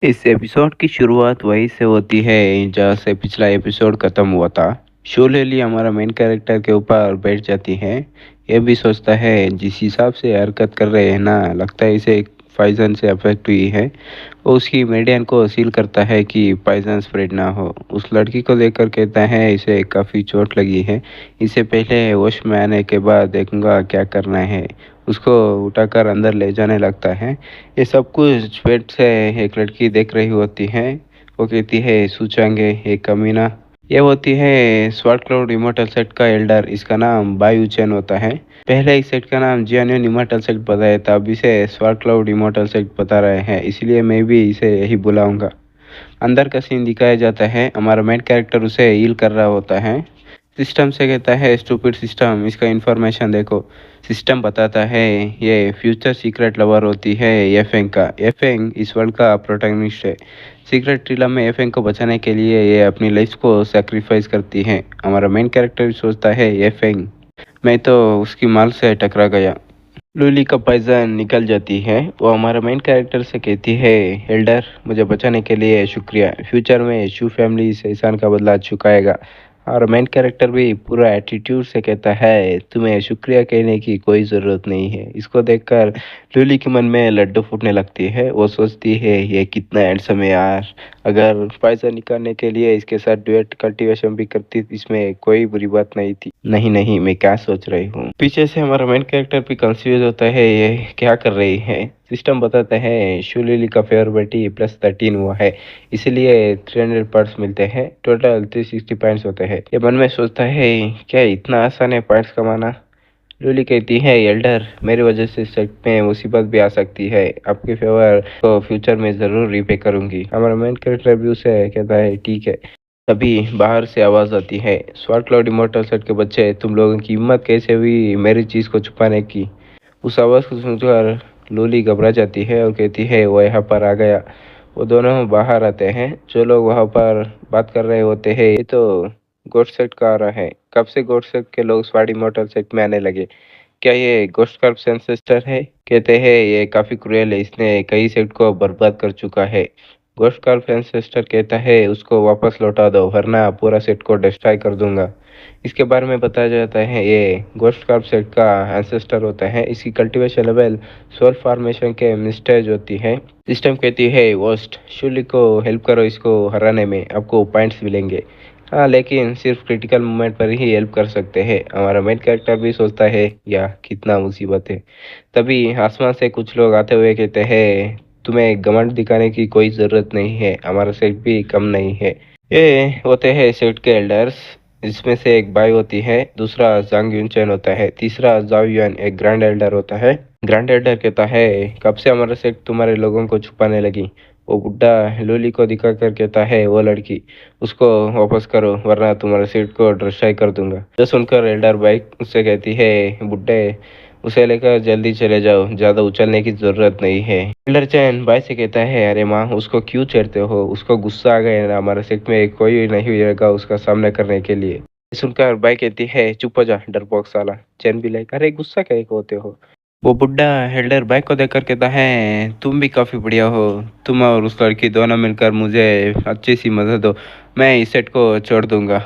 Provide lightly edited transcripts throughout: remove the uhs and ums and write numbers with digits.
इस एपिसोड की शुरुआत वहीं से होती है जहाँ से पिछला एपिसोड खत्म हुआ था। शो लिली हमारा मेन कैरेक्टर के ऊपर बैठ जाती है। ये भी सोचता है जिस हिसाब से हरकत कर रहे हैं ना, लगता है इसे पॉइजन से अफेक्ट हुई है। वो उसकी मीडियन को सील करता है कि पॉइजन स्प्रेड ना हो। उस लड़की को देखकर कहता है इसे काफ़ी चोट लगी है, इसे पहले होश में आने के बाद देखूंगा क्या करना है। उसको उठाकर अंदर ले जाने लगता है। ये सब कुछ पेट से एक लड़की देख रही होती है। वो कहती है सूचांगे एक कमीना। ये होती है स्वाट क्लाउड इमोर्टल सेट का एल्डर, इसका नाम बायू चैन होता है। पहले इस सेट का नाम जियानियन इमोर्टल सेट बताया था, अब इसे स्वाट क्लाउड इमोर्टल सेट बता रहे हैं, इसलिए मैं भी इसे यही बुलाऊंगा। अंदर का सीन दिखाया जाता है, हमारा मेन कैरेक्टर उसे हील कर रहा होता है। सिस्टम से कहता है स्टूपिड सिस्टम, इसका इंफॉर्मेशन देखो। सिस्टम बताता है ये फ्यूचर सीक्रेट लवर होती है एफेंग का। एफेंग इस वर्ल्ड का प्रोटैगनिस्ट है। सीक्रेट ट्रिलम में एफेंग को बचाने के लिए ये अपनी लाइफ को सेक्रीफाइस करती है। हमारा मेन कैरेक्टर भी सोचता है एफेंग, मैं तो उसकी माल से टकरा गया। लूली का पॉइजन निकल जाती है। वो हमारा मेन कैरेक्टर से कहती है एल्डर, मुझे बचाने के लिए शुक्रिया। फ्यूचर में शू फैमिली इस एहसान का बदला चुकाएगा। और मेन कैरेक्टर भी पूरा एटीट्यूड से कहता है तुम्हें शुक्रिया कहने की कोई ज़रूरत नहीं है। इसको देखकर लूली के मन में लड्डू फूटने लगती है। वो सोचती है ये कितना हैंडसम है यार, अगर पैसा निकालने के लिए इसके साथ डुएट कल्टीवेशन भी करती इसमें कोई बुरी बात नहीं थी। नहीं नहीं, मैं क्या सोच रही हूँ। पीछे से हमारा मेन कैरेक्टर भी कंफ्यूज होता है ये क्या कर रही है। सिस्टम बताता है शिवलिली का फेवरेबिलिटी +13 हुआ है, इसलिए 300 पॉइंट्स मिलते हैं। टोटल 360 पॉइंट्स होते हैं। ये मन में सोचता है क्या इतना आसान है पॉइंट्स कमाना। लूली कहती है एल्डर, मेरी वजह से सेट में मुसीबत भी आ सकती है, आपके फेवर को फ्यूचर में ज़रूर रीपे करूंगी। हमारा मेन कैरेक्टर भी उसे कहता है ठीक है। तभी बाहर से आवाज़ आती है, स्वाट क्लाउड इमोर्टल सेट के बच्चे, तुम लोगों की हिम्मत कैसे हुई मेरी चीज़ को छुपाने की। उस आवाज़ को सुनकर लूली घबरा जाती है और कहती है वो यहाँ पर आ गया। वो दोनों बाहर आते हैं। जो लोग वहाँ पर बात कर रहे होते हैं ये तो गोस्ट सेट का आ रहा है। कब से गोस्ट सेट के लोग स्वाट इमोर्टल सेट में आने लगे? क्या ये गोस्ट कर्व एंसेस्टर है? कहते हैं ये काफी क्रूएल है, इसने कई सेट को बर्बाद कर चुका है। गोस्ट कर्व एंसेस्टर कहता है उसको वापस लौटा दो वरना पूरा सेट को डिस्ट्रॉय कर दूंगा। इसके बारे में बताया जाता है ये गोस्ट कर्व सेट का एंसेस्टर होता है। इसकी कल्टीवेशन लेवल सोल फॉर्मेशन के मिस्टेज होती है। सिस्टम कहती है वोस्ट शूली को हेल्प करो, इसको हराने में आपको पॉइंट्स मिलेंगे। हाँ, लेकिन सिर्फ क्रिटिकल मोमेंट पर ही हेल्प कर सकते हैं। हमारा मेन कैरेक्टर भी सोचता है या कितना मुसीबत है। तभी आसमान से कुछ लोग आते हुए कहते हैं तुम्हें घमंड दिखाने की कोई ज़रूरत नहीं है, हमारा सेट भी कम नहीं है। ये होते हैं सेट के एल्डर्स। इसमें से एक बाई होती है, दूसरा जांग यूनचैन होता है, तीसरा जाओ युआन एक ग्रैंड एल्डर होता है। ग्रैंड एल्डर कहता है कब से हमारा सेट तुम्हारे लोगों को छुपाने लगी। वो बुड्ढा लोली को दिखाकर कहता है वो लड़की, उसको वापस करो वरना तुम्हारे सीट को डिस्ट्रॉय कर दूंगा। जो सुनकर एल्डर बाइक उससे कहती है बुड्ढे, उसे लेकर जल्दी चले जाओ, ज्यादा उछलने की जरूरत नहीं है। एल्डर चैन भाई से कहता है अरे माँ, उसको क्यों छेड़ते हो, उसको गुस्सा आ गया ना, हमारे सीट में कोई नहीं रहेगा उसका सामना करने के लिए। सुनकर बाई कहती है चुप हो जा डरपोक साला। चैन भी लाइक अरे गुस्सा क्या होते हो। वो बुड्ढा हेल्डर बाइक को देखकर कहता है तुम भी काफ़ी बढ़िया हो, तुम और उस लड़की दोनों मिलकर मुझे अच्छी सी मदद दो, मैं इस सेट को छोड़ दूंगा।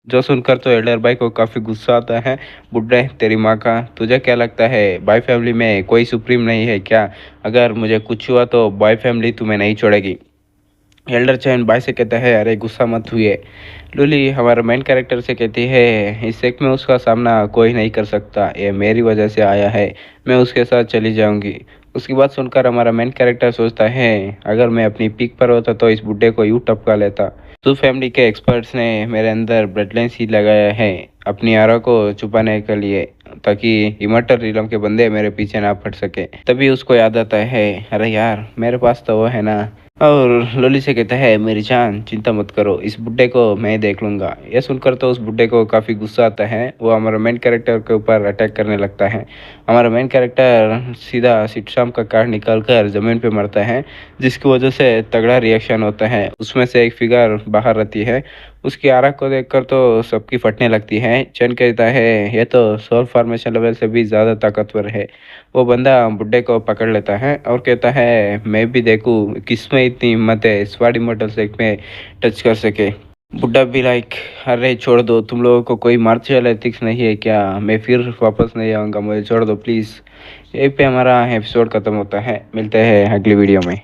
जो सुनकर तो एल्डर बाई को काफ़ी गुस्सा आता है। बुड्ढे तेरी माँ का, तुझे क्या लगता है बाई फैमिली में कोई सुप्रीम नहीं है क्या? अगर मुझे कुछ हुआ तो बाई फैमिली तुम्हें नहीं छोड़ेगी। एल्डर चैन बाई से कहता है अरे गुस्सा मत हुए। लूली हमारा मेन कैरेक्टर से कहती है इस सेक में उसका सामना कोई नहीं कर सकता, ये मेरी वजह से आया है, मैं उसके साथ चली जाऊंगी। उसकी बात सुनकर हमारा मेन कैरेक्टर सोचता है अगर मैं अपनी पीक पर होता तो इस बुड्ढे को यूं टपका लेता। तो फैमिली के एक्सपर्ट्स ने मेरे अंदर ब्लड लाइन सीड लगाया है अपनी आरा को छुपाने के लिए, ताकि इमर्टल रिलम के बंदे मेरे पीछे ना पड़ सके। तभी उसको याद आता है अरे यार मेरे पास तो वो है ना। और लोली से कहता है मेरी जान चिंता मत करो, इस बुड्ढे को मैं देख लूंगा। यह सुनकर तो उस बुड्ढे को काफ़ी गुस्सा आता है। वो हमारा मेन कैरेक्टर के ऊपर अटैक करने लगता है। हमारा मेन कैरेक्टर सीधा सिटशाम का कार्ड निकाल कर ज़मीन पे मरता है, जिसकी वजह से तगड़ा रिएक्शन होता है। उसमें से एक फिगर बाहर आती है। उसकी आरख को देखकर तो सबकी फटने लगती है। चैन कहता है, ये तो सोल फॉर्मेशन लेवल से भी ज़्यादा ताकतवर है। वो बंदा बुड्ढे को पकड़ लेता है और कहता है, मैं भी देखूँ किसमें इतनी हिम्मत है स्वाड इमोर्टल सेट में टच कर सके। बुड्ढा भी लाइक, अरे छोड़ दो, तुम लोगों को कोई मार्शियल एथिक्स नहीं है क्या? मैं फिर वापस नहीं आऊँगा, मुझे छोड़ दो प्लीज़। यहीं पे हमारा एपिसोड खत्म होता है। मिलते हैं अगली वीडियो में।